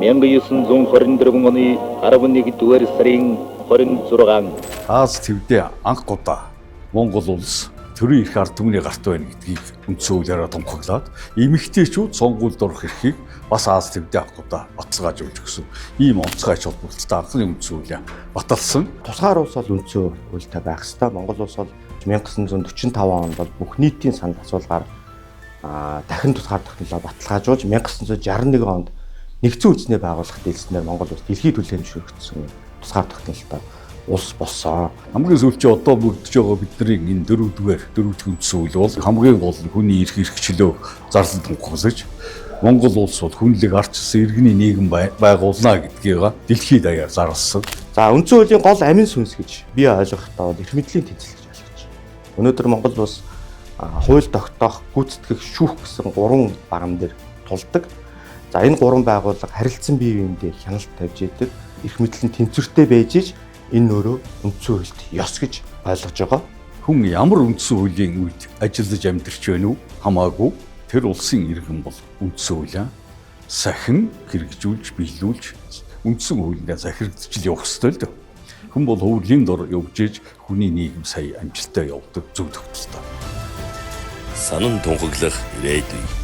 1924 оны 11-р сарын 26. Аз твдээ анх удаа Монгол улс төрийн эрх ард түмний гарт байна гэдгийг үндсэн хуулиараа тунхаглаад эмэгтэйчүүд сонгуульд орох эрхийг бас Аз твдээ анх удаа баталгаажуулж өгсөн. Ийм онцгой ач холбогдолтой анхны үндсэн хуулиа баталсан. Тусгаар улс бол үндсэн хуультай байх ёстой. Монгол улс бол 1945 онд бол бүх нийтийн санал асуулгаар дахин тусгаар технологи баталгаажуулж 1961 онд нэгдсэн үндэснээ байгуулах дэлснээр Монгол улс дэлхийд түлхэмж хүргэсэн тусгаар технологитой улс болсон. Хамгийн сүүлчээ одоо бүрдэж байгаа бидний энэ дөрөвдүгээр үндсэн хууль бол хамгийн гол нь хүний эрх хэрэгчлөө зарлал тунхаглаж Монгол улс бол хүнлэг арчсан иргэний нийгэм байгуулна гэдгийг дэлхийд даяар зарласан. За үндсэн хуулийн гол амин сүнс гэж би ойлгохдоо бол эрх мэдлийн тэнцэл гэж ойлгож байна. Өнөөдөр Монгол улс хууль тогтоох, гүйцэтгэх, шүүх гэсэн 3 багам дээр тулдаг. За энэ 3 байгууллага харилцан бие биендээ хяналт тавьж идэг. Эрх мэдлийн тэнцвэртэй байж иж энэ өөрөө үндсэн хуульд ёс гэж ойлгож байгаа. Хүн ямар үндсэн хуулийн үед ажиллаж амьдарч байна уу хамаагүй тэр улсын иргэн бол үндсэн хуулиа сахин хэрэгжүүлж биелүүлж үндсэн хуулиндаа захирагдчих явах ёстой л дээ. Хүн бол хуулийн дор явж иж хүний нийгэм сая амжилттай явдаг зөв төгсөлтэй. Санан тунхаглах ирээдүй.